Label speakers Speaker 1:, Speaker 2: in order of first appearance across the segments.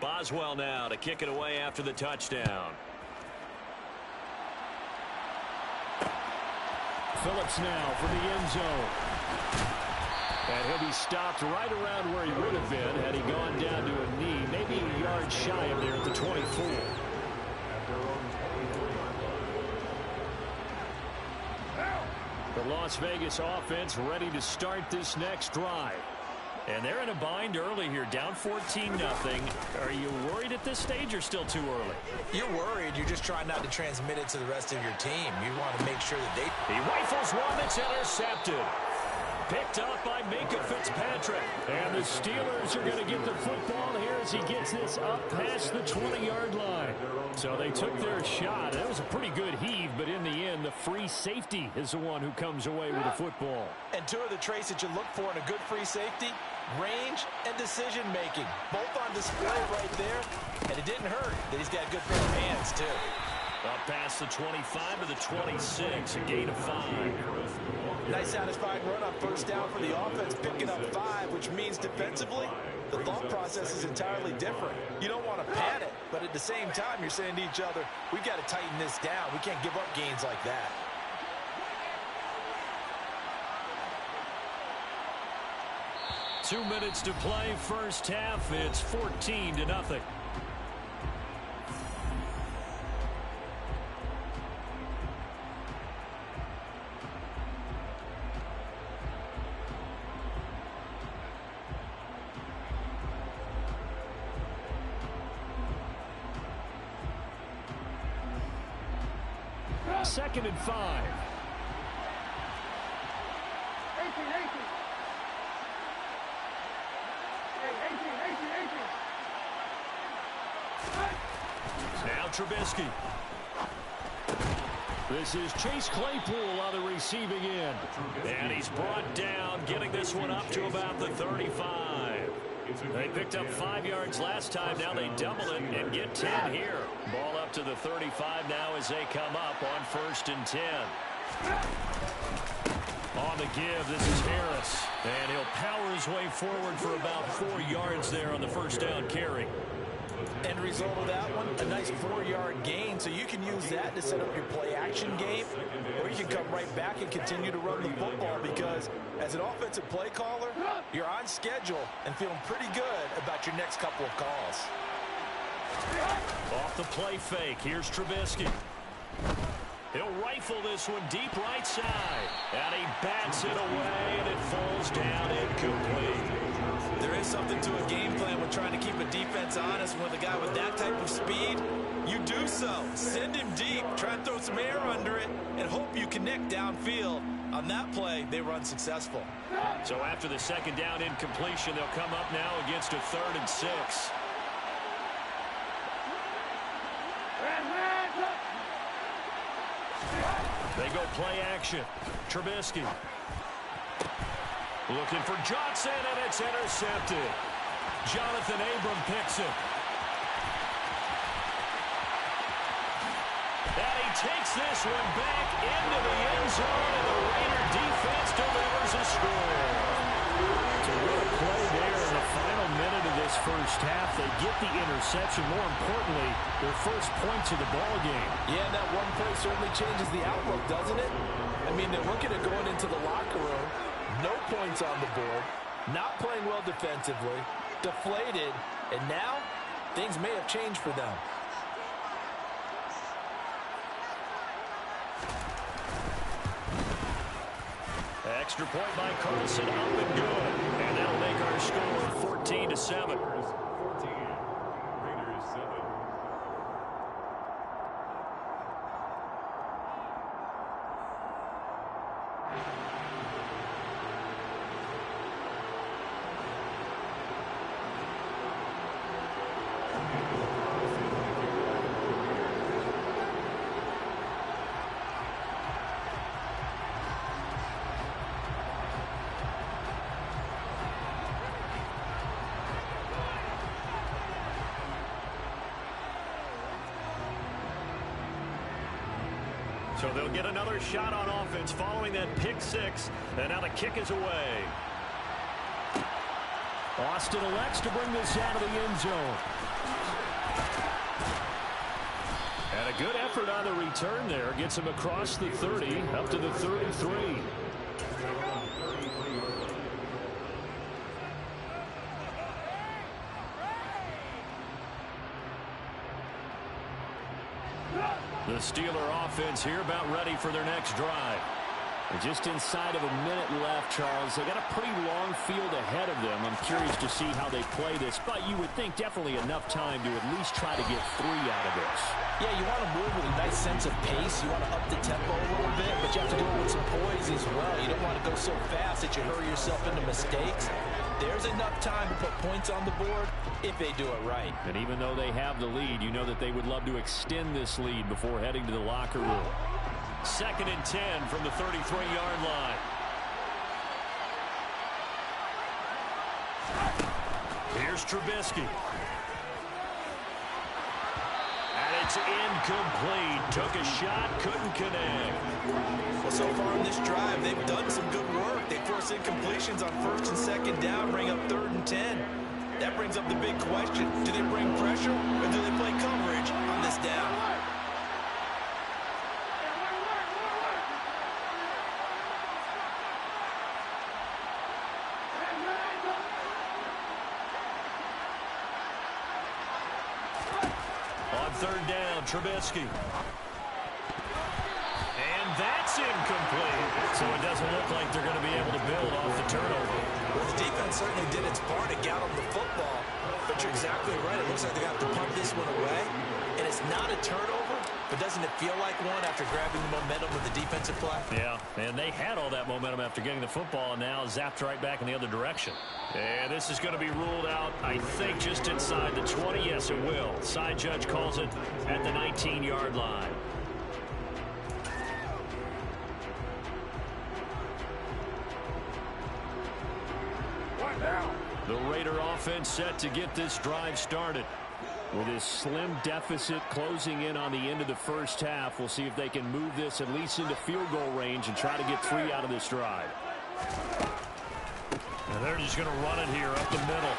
Speaker 1: Boswell now to kick it away after the touchdown. Phillips now for the end zone. And he'll be stopped right around where he would have been had he gone down to a knee, maybe a yard shy of there at the 24. The Las Vegas offense ready to start this next drive. And they're in a bind early here, down 14-0. Are you worried at this stage or still too early?
Speaker 2: You're worried. You're just trying not to transmit it to the rest of your team. You want to make sure that they...
Speaker 1: He rifles one that's intercepted. Picked up by Minka Fitzpatrick. And the Steelers are going to get the football here as he gets this up past the 20-yard line. So they took their shot. That was a pretty good heave, but in the end, the free safety is the one who comes away with the football.
Speaker 2: And two of the traits that you look for in a good free safety, range and decision-making. Both on display right there. And it didn't hurt that he's got a good pair of hands, too.
Speaker 1: Up past the 25 to the 26, a gain of 5.
Speaker 2: Nice satisfying run on first down for the offense, picking up 5, which means defensively, the thought process is entirely different. You don't want to panic, but at the same time, you're saying to each other, we've got to tighten this down. We can't give up gains like that.
Speaker 1: Two minutes to play, first half. It's 14-0. Second and 5. Now Trubisky. This is Chase Claypool on the receiving end. And he's brought down, getting this one up to about the 35. They picked up 5 yards last time. Now they double it and get 10 here. Ball up to the 35 now as they come up on 1st and 10. On the give, this is Harris. And he'll power his way forward for about 4 yards there on the first down carry.
Speaker 2: End result of that one, a nice 4-yard gain. So you can use that to set up your play-action game, or you can come right back and continue to run the football because as an offensive play caller, you're on schedule and feeling pretty good about your next couple of calls.
Speaker 1: Off the play fake, here's Trubisky. He'll rifle this one deep right side. And he bats it away, and it falls down incomplete.
Speaker 2: There is something to a game plan with trying to keep a defense honest. With a guy with that type of speed, you do so. Send him deep, try and throw some air under it, and hope you connect downfield. On that play, they were unsuccessful.
Speaker 1: So after the second down incompletion, they'll come up now against a 3rd and 6. They go play action. Trubisky. Looking for Johnson, and it's intercepted. Jonathan Abram picks it. And he takes this one back into the end zone, and the Raider defense delivers a score. So what a play there in the final minute of this first half. They get the interception. More importantly, their first points of the ball game.
Speaker 2: Yeah, and that one play certainly changes the outlook, doesn't it? I mean, they're looking at going into the locker room. No points on the board, not playing well defensively, deflated, and now things may have changed for them.
Speaker 1: Extra point by Carlson, up and good. And that'll make our score 14-7. So they'll get another shot on offense following that pick 6. And now the kick is away. Austin elects to bring this out of the end zone. And a good effort on the return there. Gets him across the 30, up to the 33. The Steeler offense here about ready for their next drive. Just inside of a minute left, Charles. They got a pretty long field ahead of them. I'm curious to see how they play this, but you would think definitely enough time to at least try to get 3 out of this.
Speaker 2: Yeah, you want to move with a nice sense of pace. You want to up the tempo a little bit, but you have to do it with some poise as well. You don't want to go so fast that you hurry yourself into mistakes. There's enough time to put points on the board if they do it right.
Speaker 1: And even though they have the lead, you know that they would love to extend this lead before heading to the locker room. 2nd and 10 from the 33-yard line. Here's Trubisky. And it's incomplete. Took a shot, couldn't connect.
Speaker 2: Well, so far in this drive, they've done some good work. They force incompletions on 1st and 2nd down, bring up 3rd and 10. That brings up the big question. Do they bring pressure or do they play coverage on this down? On 3rd down, Trubisky. And that's incomplete. So it doesn't look like they're going to be able to build off the turnover. Well, the defense certainly did its part to get on the football. But you're exactly right. It looks like they got to punt this one away. And it's not a turnover, but doesn't it feel like one after grabbing the momentum with the defensive play?
Speaker 1: Yeah, and they had all that momentum after getting the football, and now zapped right back in the other direction. And this is going to be ruled out, I think, just inside the 20. Yes, it will. Side judge calls it at the 19-yard line. The Raider offense set to get this drive started. With his slim deficit closing in on the end of the first half, we'll see if they can move this at least into field goal range and try to get 3 out of this drive. And they're just going to run it here up the middle.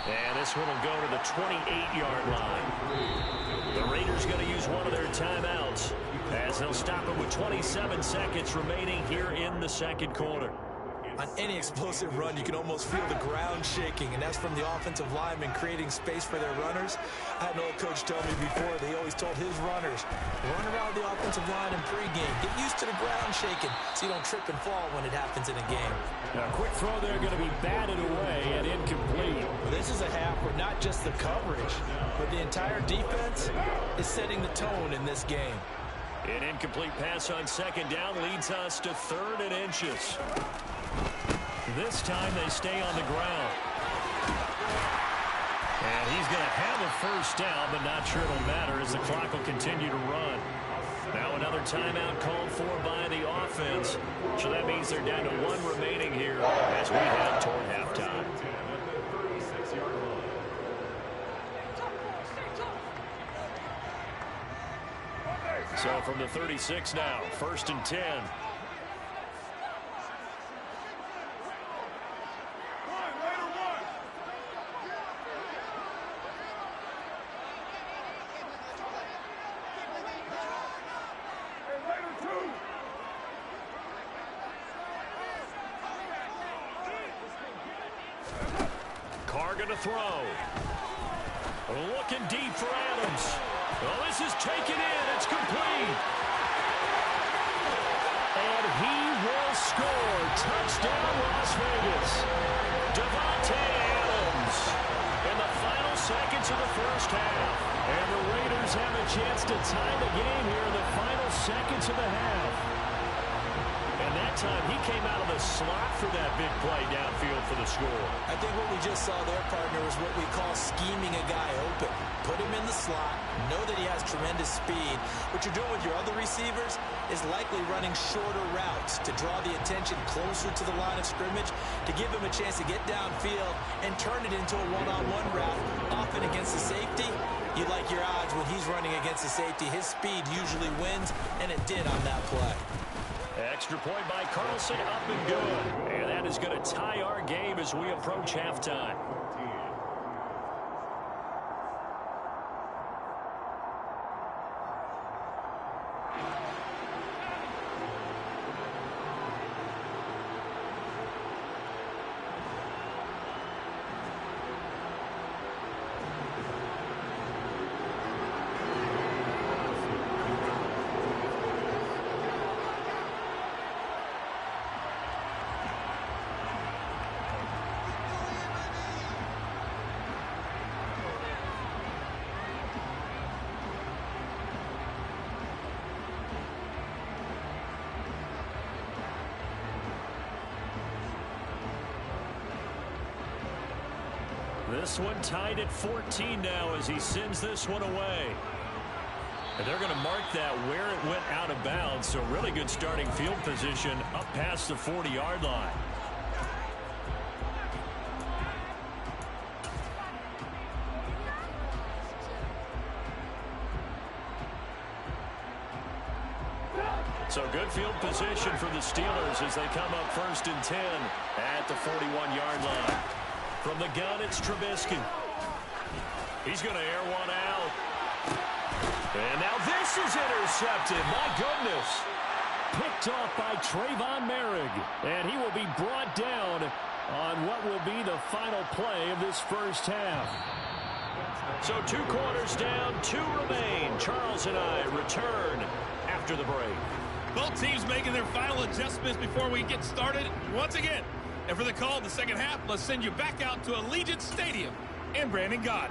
Speaker 1: And this one will go to the 28-yard line. The Raiders going to use one of their timeouts as they'll stop it with 27 seconds remaining here in the 2nd quarter.
Speaker 2: On any explosive run, you can almost feel the ground shaking, and that's from the offensive linemen creating space for their runners. I had an old coach tell me before that he always told his runners, run around the offensive line in pregame. Get used to the ground shaking so you don't trip and fall when it happens in a game.
Speaker 1: Now, a quick throw there going to be batted away and incomplete.
Speaker 2: This is a half where not just the coverage, but the entire defense is setting the tone in this game.
Speaker 1: An incomplete pass on 2nd down leads us to 3rd and inches. This time they stay on the ground. And he's going to have a 1st down, but not sure it'll matter as the clock will continue to run. Now another timeout called for by the offense. So that means they're down to 1 remaining here as we head toward halftime. So from the 36 now, 1st and 10. Going to throw. Looking deep for Adams. Well, this is taken in. It's complete. And he will score. Touchdown, Las Vegas. Davante Adams in the final seconds of the first half. And the Raiders have a chance to tie the game here in the final seconds of the half. And that time, he came out of the slot for that big play downfield for the score.
Speaker 2: I think what we just saw there, partner, is what we call scheming a guy open. Put him in the slot, know that he has tremendous speed. What you're doing with your other receivers is likely running shorter routes to draw the attention closer to the line of scrimmage, to give him a chance to get downfield and turn it into a one-on-one route, often against the safety. You like your odds when he's running against the safety. His speed usually wins, and it did on that play.
Speaker 1: Extra point by Carlson, up and good. And that is going to tie our game as we approach halftime. This one tied at 14 now as he sends this one away. And they're going to mark that where it went out of bounds. So really good starting field position up past the 40-yard line. So good field position for the Steelers as they come up 1st and 10 at the 41-yard line. From the gun, it's Trubisky. He's going to air one out. And now this is intercepted. My goodness. Picked off by Trayvon Merrick. And he will be brought down on what will be the final play of this first half. So 2 quarters down, 2 remain. Charles and I return after the break.
Speaker 3: Both teams making their final adjustments before we get started once again. And for the call in the second half, let's send you back out to Allegiant Stadium in Brandon God.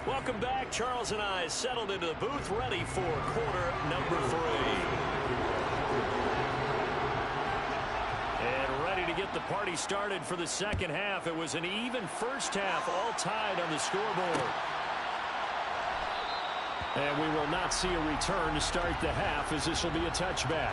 Speaker 1: Welcome back. Charles and I settled into the booth, ready for quarter number 3. And ready to get the party started for the second half. It was an even first half, all tied on the scoreboard. And we will not see a return to start the half as this will be a touchback.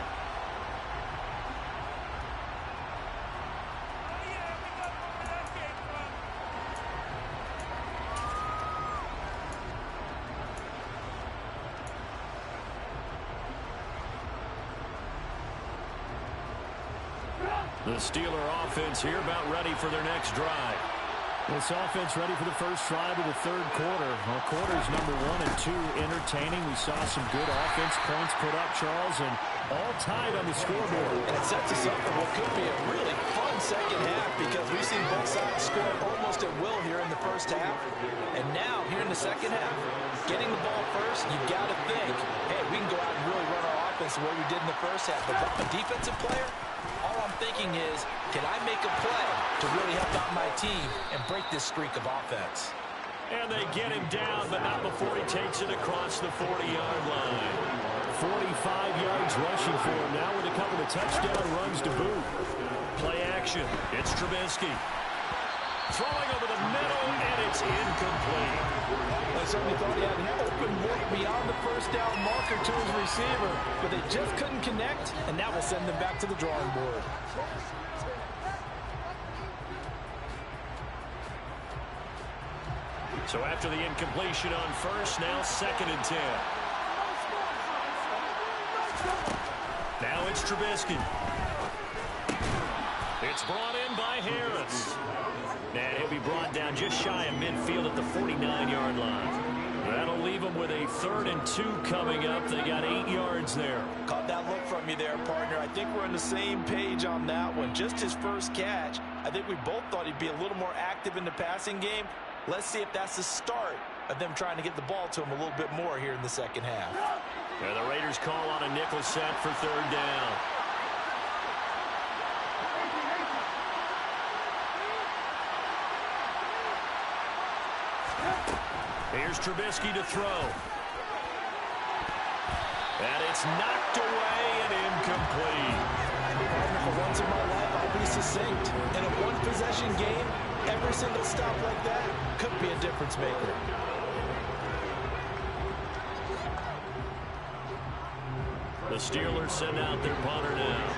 Speaker 1: The Steeler offense here about ready for their next drive.
Speaker 4: This offense ready for the first drive of the third quarter. Well, quarters number 1 and 2 entertaining. We saw some good offense points put up, Charles, and all tied on the scoreboard.
Speaker 2: And it sets us up for what could be a really fun second half because we've seen both sides score almost at will here in the first half. And now, here in the second half, getting the ball first, you've got to think, hey, we can go out and really run our offense the way we did in the first half. But if I'm a defensive player, all I'm thinking is, can I make a play to really help out my team and break this streak of offense?
Speaker 1: And they get him down, but not before he takes it across the 40-yard line.
Speaker 4: 45 yards rushing for him now with a couple of touchdown runs to boot.
Speaker 1: Play action. It's Trubisky. Throwing over the middle, and it's incomplete.
Speaker 2: I certainly thought he had an open look beyond the first down marker to his receiver, but they just couldn't connect, and that will send them back to the drawing board.
Speaker 1: So after the incompletion on first, now 2nd and 10. Now it's Trubisky. It's brought in by Harris. And he'll be brought down just shy of midfield at the 49-yard line. That'll leave them with a 3rd and 2 coming up. They got 8 yards there.
Speaker 2: Caught that look from you there, partner. I think we're on the same page on that one. Just his first catch. I think we both thought he'd be a little more active in the passing game. Let's see if that's the start of them trying to get the ball to him a little bit more here in the second half.
Speaker 1: And the Raiders call on a nickel set for 3rd down. Here's Trubisky to throw. And it's knocked away and incomplete.
Speaker 2: For once in my life, I'll be succinct. In a one-possession game, every single stop like that could be a difference maker.
Speaker 1: The Steelers send out their punter now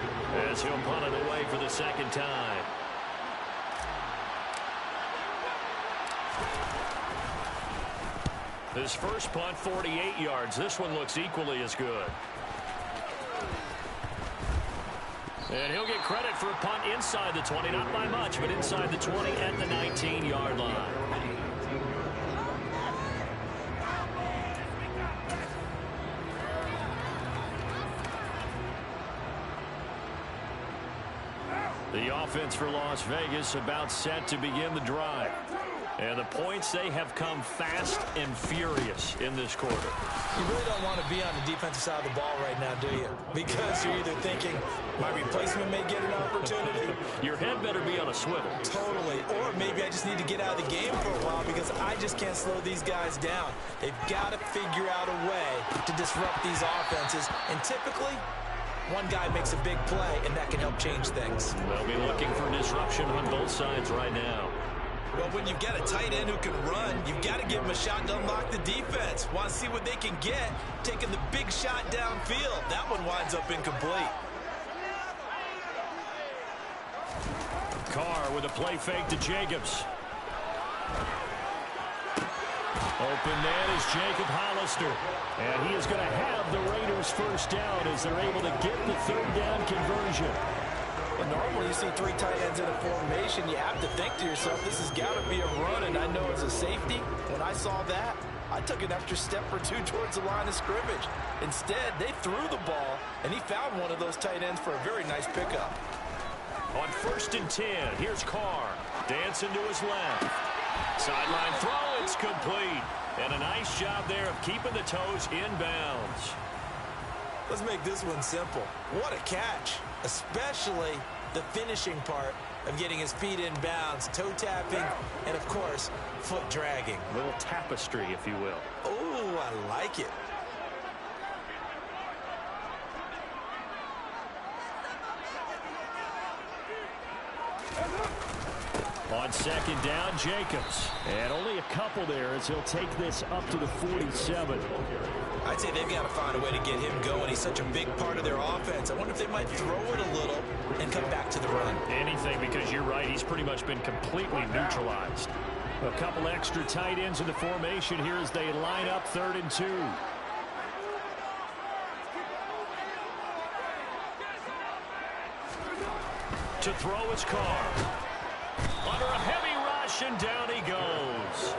Speaker 1: as he'll punt it away for the 2nd time. His first punt, 48 yards. This one looks equally as good. And he'll get credit for a punt inside the 20, not by much, but inside the 20 at the 19-yard line. The offense for Las Vegas about set to begin the drive. And the points, they have come fast and furious in this quarter.
Speaker 2: You really don't want to be on the defensive side of the ball right now, do you? Because you're either thinking, my replacement may get an opportunity.
Speaker 1: Your head better be on a swivel.
Speaker 2: Totally. Or maybe I just need to get out of the game for a while because I just can't slow these guys down. They've got to figure out a way to disrupt these offenses. And typically, one guy makes a big play, and that can help change things.
Speaker 1: They'll be looking for disruption on both sides right now.
Speaker 2: Well, when you've got a tight end who can run, you've got to give him a shot to unlock the defense. Want to see what they can get, taking the big shot downfield. That one winds up incomplete.
Speaker 1: Carr with a play fake to Jacobs. Open man is Jacob Hollister. And he is going to have the Raiders first down as they're able to get the third down conversion.
Speaker 2: Well, normally you see three tight ends in a formation, you have to think to yourself, this has got to be a run, and I know as a safety, when I saw that, I took an extra step or two towards the line of scrimmage. Instead, they threw the ball, and he found one of those tight ends for a very nice pickup.
Speaker 1: On 1st and 10, here's Carr. Dancing to his left. Sideline throw, it's complete. And a nice job there of keeping the toes in bounds.
Speaker 2: Let's make this one simple. What a catch, especially the finishing part of getting his feet in bounds, toe tapping, and of course, foot dragging.
Speaker 1: A little tapestry, if you will.
Speaker 2: Oh, I like it.
Speaker 1: On 2nd down, Jacobs.
Speaker 4: And only a couple there as he'll take this up to the 47.
Speaker 2: I'd say they've got to find a way to get him going. He's such a big part of their offense. I wonder if they might throw it a little and come back to the run.
Speaker 1: Anything, because you're right. He's pretty much been completely neutralized.
Speaker 4: A couple extra tight ends in the formation here as they line up 3rd and 2.
Speaker 1: To throw his Carr. Under a heavy rush, and down he goes.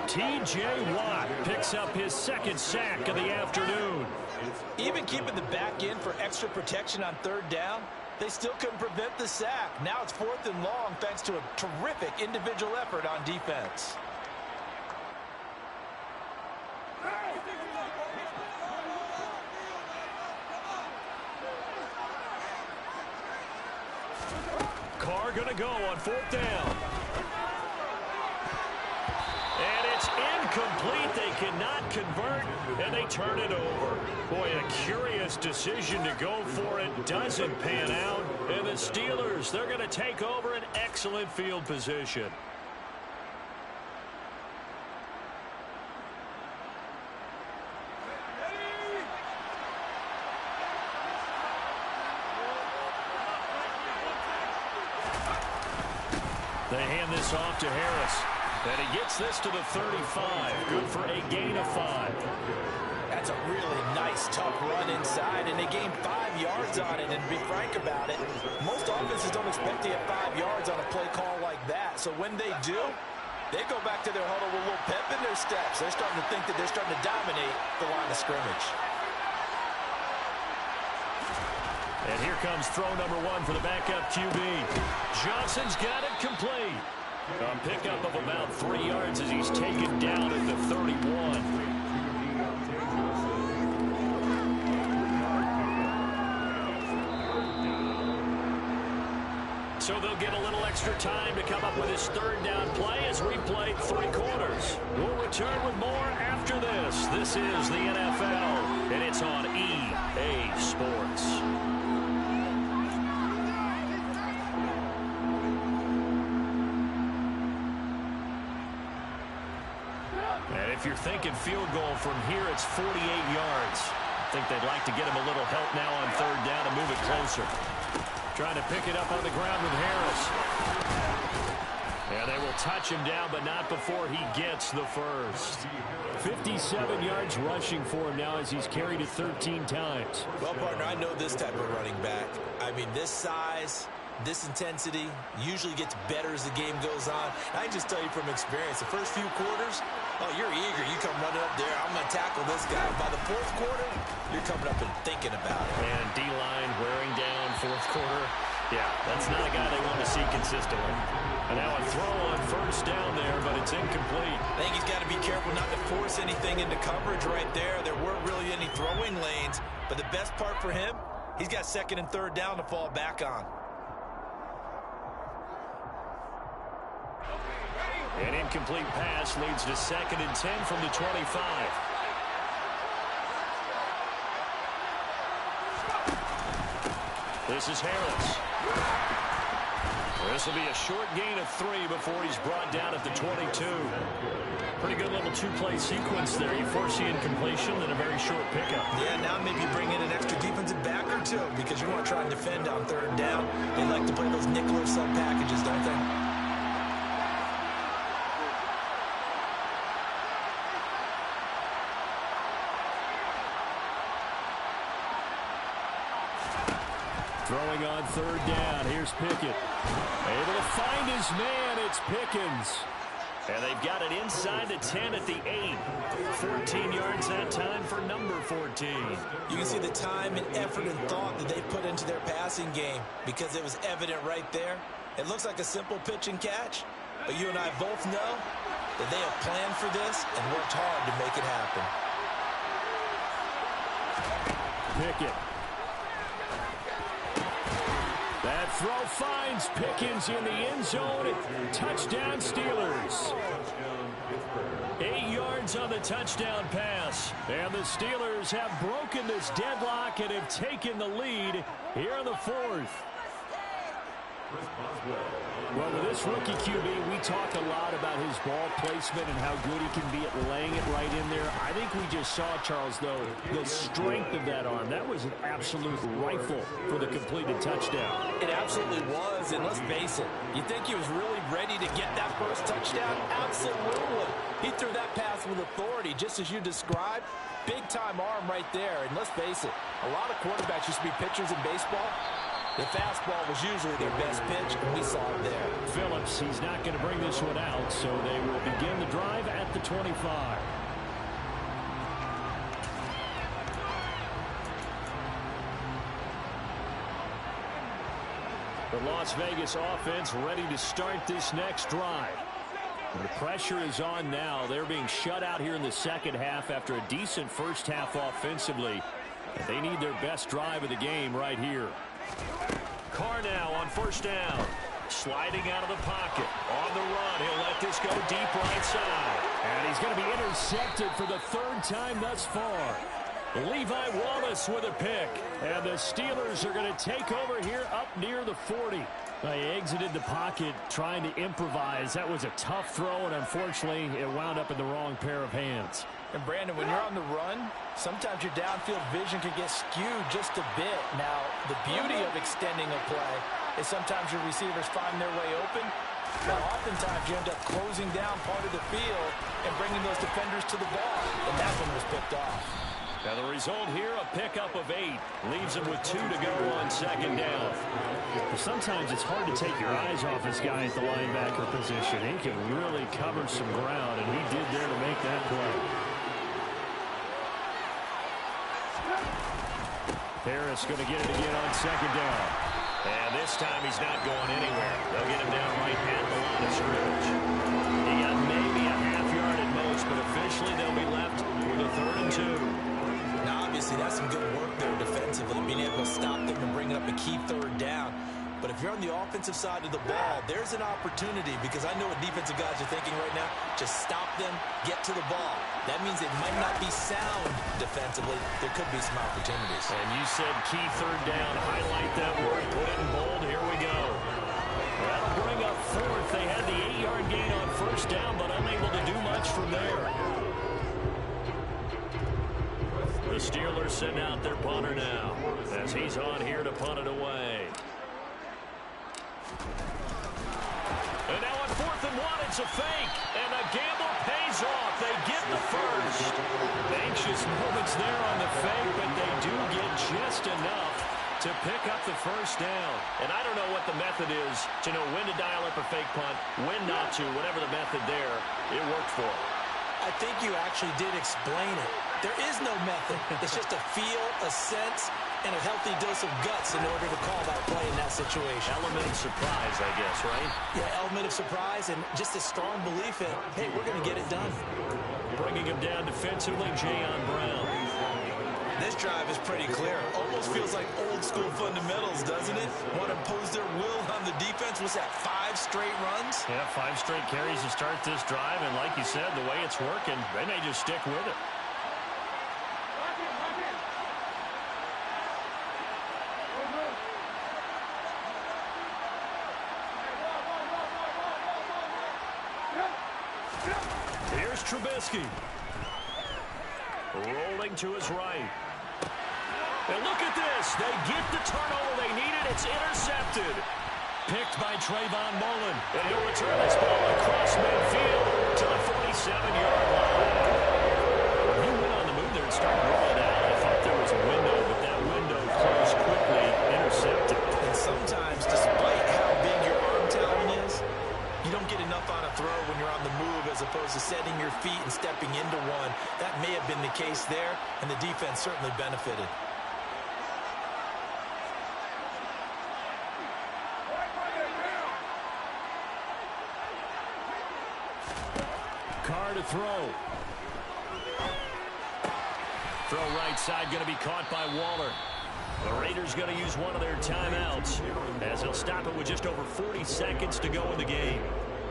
Speaker 1: T.J. Watt picks up his 2nd sack of the afternoon.
Speaker 2: Even keeping the back end for extra protection on 3rd down, they still couldn't prevent the sack. Now it's 4th and long thanks to a terrific individual effort on defense.
Speaker 1: Carr going to go on 4th down. And it's incomplete. They cannot convert, and they turn it over. Boy, a curious decision to go for it. Doesn't pan out. And the Steelers, they're going to take over an excellent field position. They hand this off to Harris. And he gets this to the 35. Good for a gain of 5.
Speaker 2: That's a really nice, tough run inside, and they gained 5 yards on it. And to be frank about it, most offenses don't expect to get 5 yards on a play call like that. So when they do, they go back to their huddle with a little pep in their steps. They're starting to think that they're starting to dominate the line of scrimmage.
Speaker 1: And here comes throw number 1 for the backup QB. Johnson's got it complete. A pickup of about 3 yards as he's taken down at the 31. So they'll get a little extra time to come up with his 3rd down play as we played 3 quarters. We'll return with more after this. This is the NFL, and it's on EA Sports. And if you're thinking field goal from here, it's 48 yards. I think they'd like to get him a little help now on 3rd down to move it closer. Trying to pick it up on the ground with Harris. And they will touch him down, but not before he gets the first. 57 yards rushing for him now as he's carried it 13 times.
Speaker 2: Well, partner, I know this type of running back. I mean, this size, this intensity usually gets better as the game goes on. And I can just tell you from experience, the first few quarters, oh, you're eager. You come running up there, I'm going to tackle this guy. By the fourth quarter, you're coming up and thinking about it.
Speaker 1: And D-line wearing down fourth quarter. Yeah, that's not a guy they want to see consistently. And now a throw on first down there, but it's incomplete.
Speaker 2: I think he's got to be careful not to force anything into coverage right there. There weren't really any throwing lanes. But the best part for him, he's got second and third down to fall back on.
Speaker 1: An incomplete pass leads to 2nd and 10 from the 25. This is Harris. This will be a short gain of 3 before he's brought down at the 22. Pretty good little two-play sequence there. You force the incompletion and a very short pickup.
Speaker 2: Yeah, now maybe bring in an extra defensive back or two because you want to try and defend on third down. They like to play those nickel or sub packages, don't they?
Speaker 1: Throwing on third down. Here's Pickett. Able to find his man. It's Pickens. And they've got it inside the 10 at the 8. 14 yards that time for number 14.
Speaker 2: You can see the time and effort and thought that they put into their passing game because it was evident right there. It looks like a simple pitch and catch, but you and I both know that they have planned for this and worked hard to make it happen.
Speaker 1: Pickett. That throw finds Pickens in the end zone. Touchdown Steelers. 8 yards on the touchdown pass. And the Steelers have broken this deadlock and have taken the lead here in the 4th. Well, with this rookie QB, we talk a lot about his ball placement and how good he can be at laying it right in there. I think we just saw, Charles, though, the strength of that arm. That was an absolute rifle for the completed touchdown.
Speaker 2: It absolutely was, and let's face it, you think he was really ready to get that first touchdown? Absolutely. He threw that pass with authority, just as you described. Big-time arm right there, and let's face it, a lot of quarterbacks used to be pitchers in baseball. The fastball was usually their best pitch, and we saw it there.
Speaker 1: Phillips, he's not going to bring this one out, so they will begin the drive at the 25. The Las Vegas offense ready to start this next drive. The pressure is on now. They're being shut out here in the second half after a decent first half offensively. And they need their best drive of the game right here. Carr now on first down. Sliding out of the pocket. On the run. He'll let this go deep right side. And he's going to be intercepted for the 3rd time thus far. Levi Wallace with a pick. And the Steelers are going to take over here up near the 40. They exited the pocket trying to improvise. That was a tough throw, and unfortunately, it wound up in the wrong pair of hands.
Speaker 2: And, Brandon, when you're on the run, sometimes your downfield vision can get skewed just a bit. Now, the beauty of extending a play is sometimes your receivers find their way open, but oftentimes you end up closing down part of the field and bringing those defenders to the ball, and that one was picked off.
Speaker 1: Now the result here, a pickup of 8. Leaves him with 2 to go on second down. Sometimes it's hard to take your eyes off this guy at the linebacker position. He can really cover some ground, and he did there to make that play. Harris going to get it again on second down. And this time he's not going anywhere. They'll get him down right at the line of scrimmage. He got maybe a half yard at most, but officially they'll be left with a 3rd and 2.
Speaker 2: Now, obviously, that's some good work there defensively, being able to stop them and bring up a key 3rd down. But if you're on the offensive side of the ball, there's an opportunity because I know what defensive guys are thinking right now. Just stop them, get to the ball. That means it might not be sound defensively. There could be some opportunities.
Speaker 1: And you said key 3rd down. Highlight that word. Put it in bold. Here we go. That'll bring up 4th. They had the 8-yard gain on first down, but unable to do much from there. The Steelers send out their punter now as he's on here to punt it away. And now on 4th and 1. It's a fake. And the gamble pays off. They get the first. Anxious moments there on the fake, but they do get just enough to pick up the first down. And I don't know what the method is to know when to dial up a fake punt, when not to. Whatever the method there, it worked for them.
Speaker 2: I think you actually did explain it. There is no method. It's just a feel, a sense, and a healthy dose of guts in order to call that play in that situation.
Speaker 1: Element of surprise, I guess, right?
Speaker 2: Yeah, element of surprise and just a strong belief in, hey, we're going to get it done.
Speaker 1: Bringing him down defensively, Jayon Brown.
Speaker 2: This drive is pretty clear. Almost feels like old school fundamentals, doesn't it? Want to impose their will on the defense. Was that 5 straight runs?
Speaker 1: Yeah, 5 straight carries to start this drive. And like you said, the way it's working, they may just stick with it. Here's Trubisky. Rolling to his right. And look at this. They get the turnover they needed. It's intercepted. Picked by Trayvon Mullen. And he'll return this ball across midfield to the 47-yard line. When he went on the move there and started rolling out, I thought there was a window, but that window closed quickly, intercepted.
Speaker 2: And sometimes, despite how big your arm talent is, you don't get enough on a throw when you're on the move as opposed to setting your feet and stepping into one. That may have been the case there, and the defense certainly benefited.
Speaker 1: Carr to throw. Throw right side, going to be caught by Waller. The Raiders going to use one of their timeouts as he'll stop it with just over 40 seconds to go in the game.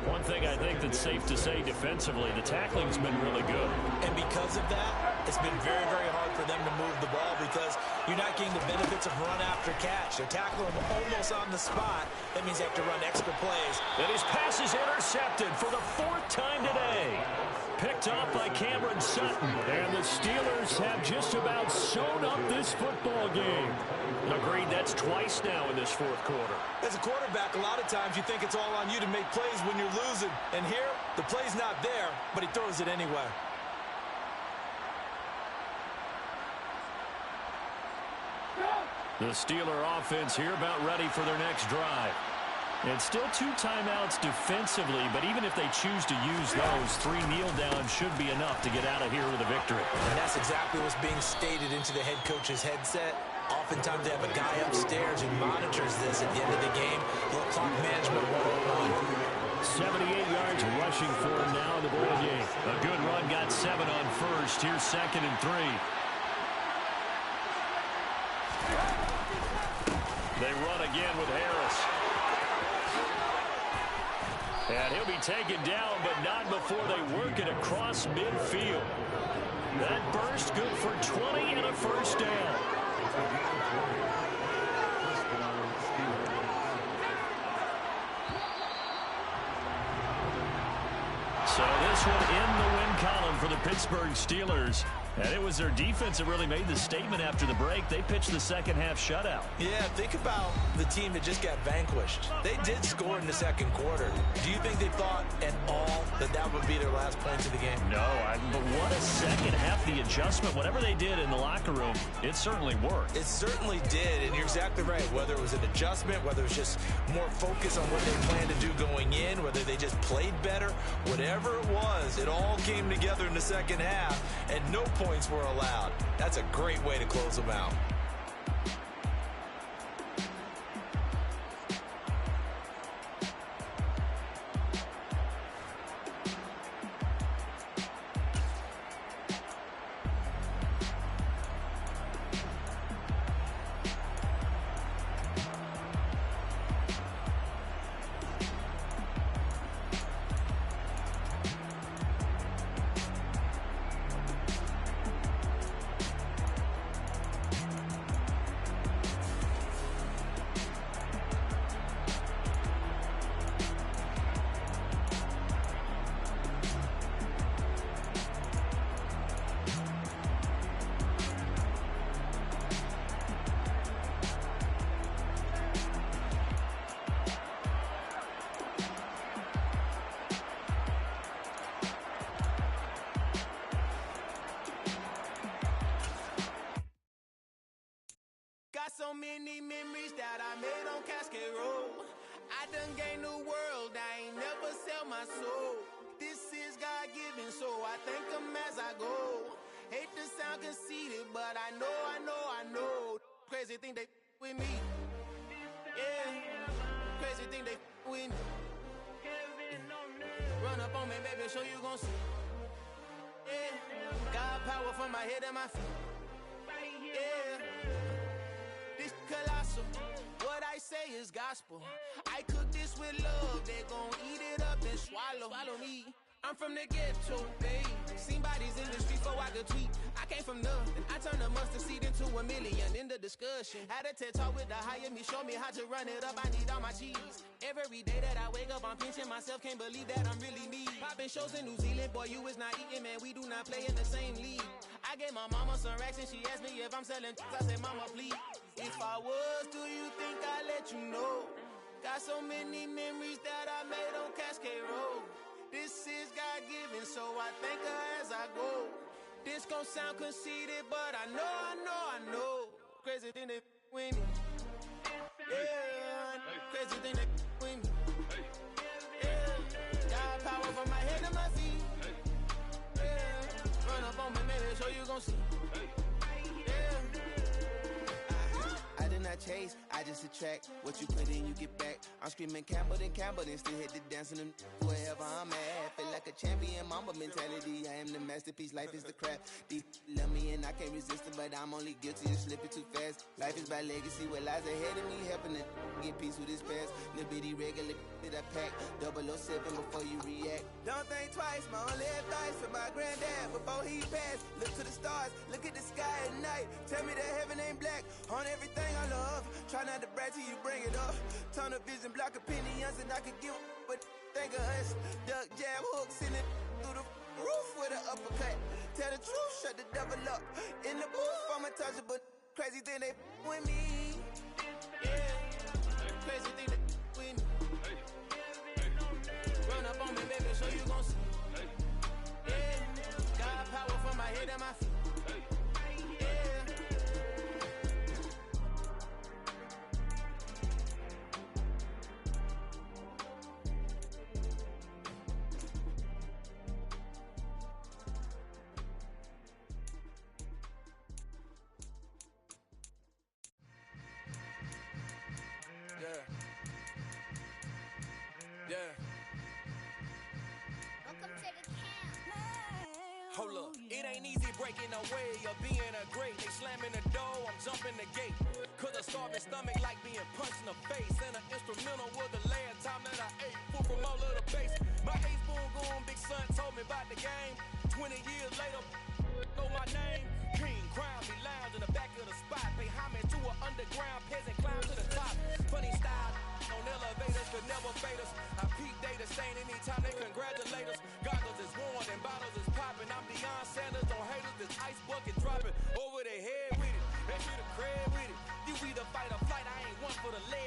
Speaker 1: One thing I think that's safe to say defensively, the tackling's been really good.
Speaker 2: And because of that, it's been very, very hard for them to move the ball because you're not getting the benefits of run after catch. They're tackling them almost on the spot. That means they have to run extra plays.
Speaker 1: And his pass is intercepted for the 4th time today. Picked up by Cameron Sutton. And the Steelers have just about sewn up this football game. Agreed, that's twice now in this 4th quarter.
Speaker 2: As a quarterback, a lot of times you think it's all on you to make plays when you're losing. And here, the play's not there, but he throws it anyway.
Speaker 1: The Steeler offense here about ready for their next drive. And still 2 timeouts defensively, but even if they choose to use those, 3 kneel downs should be enough to get out of here with a victory.
Speaker 2: And that's exactly what's being stated into the head coach's headset. Oftentimes they have a guy upstairs who monitors this at the end of the game. Little clock management 101.
Speaker 1: 78 yards rushing for him now in the ball game. A good run, got 7 on first. Here's 2nd and 3. They run again with Harris. And he'll be taken down, but not before they work it across midfield. That burst good for 20 and a first down. So this one in the win column for the Pittsburgh Steelers. And it was their defense that really made the statement after the break. They pitched the second-half shutout.
Speaker 2: Yeah, think about the team that just got vanquished. They did score in the 2nd quarter. Do you think they thought at all that that would be their last points of the game?
Speaker 1: No, but what a second half. The adjustment, whatever they did in the locker room, it certainly worked.
Speaker 2: It certainly did, and you're exactly right. Whether it was an adjustment, whether it was just more focus on what they planned to do going in, whether they just played better, whatever it was, it all came together in the 2nd half, and no points were allowed. That's a great way to close them out.
Speaker 5: so many memories that I made on Cascade Road. I done gained the world, I ain't never sell my soul. This is God-given, so I thank him as I go. Hate to sound conceited, but I know. Crazy thing they with me. Yeah, crazy thing they with me. Run up on me, baby, show you gon' see. Yeah, God power from my head and my feet. Yeah, this colossal. What I say is gospel. I cook this with love. They gon' eat it up and swallow. Follow me. I'm from the ghetto, babe. Seen bodies in the street before I could tweet. I came from nothing. I turned a mustard seed into a million. In the discussion, had a TED talk with the higher me. Show me how to run it up. I need all my cheese. Every day that I wake up, I'm pinching myself. Can't believe that I'm really me. Popping shows in New Zealand, boy, you is not eating, man. We do not play in the same league. I gave my mama some racks and she asked me if I'm selling. I said, mama, please. If I was, do you think I'd let you know? Got so many memories that I made on Cascade Road. This is God-given, so I thank her as I go. This gon' sound conceited, but I know. Crazy thing they with me. Yeah, crazy thing they with me. Yeah, got power from my head to my feet. Yeah, run up on me, maybe so you gon' see. Yeah. I did not chase, I just attract. What you put in, you get back. I'm screaming Campbell, then still hit the dance and them wherever I'm at. Feel like a champion, mamba mentality. I am the masterpiece, life is the crap. Deep love me and I can't resist it, but I'm only guilty of slipping too fast. Life is by legacy, what lies ahead of me, helping to get peace with this past. Little bitty regular that I pack, 007 before you react. Don't think twice, my only advice for my granddad before he passed. Look to the stars, look at the sky at night. Tell me that heaven ain't black on everything I love. Try not to brag till you bring it up. Tunnel vision, block opinions, and I could give but think of us. Duck jab hooks in it through the roof with an uppercut. Tell the truth, shut the devil up. In the booth, I'm untouchable. Crazy thing they with me. Yeah, crazy thing they with me. Run up on me, baby, so you gon' see. Yeah, got power from my head and my feet. Yeah.
Speaker 6: Welcome to the camp.
Speaker 2: Hold up, it ain't easy breaking away or being a great. They slamming the door, I'm jumping the gate. Cause a starving stomach like being punched in the face. And an instrumental was the last time that I ate food from all of the base. My ace boom goon, big son told me about the game. 20 years later, know my name. King crown, me lounge in the back of the spot. Pay homage to an underground peasant, climb to the top. Funny style, on elevators could never fade us. I peep data stain anytime they congratulate us. Goggles is worn and bottles is popping. I'm Deion Sanders on haters, this ice bucket dropping over their head with it. They should have cred with it. You either fight or flight, I ain't one for the leg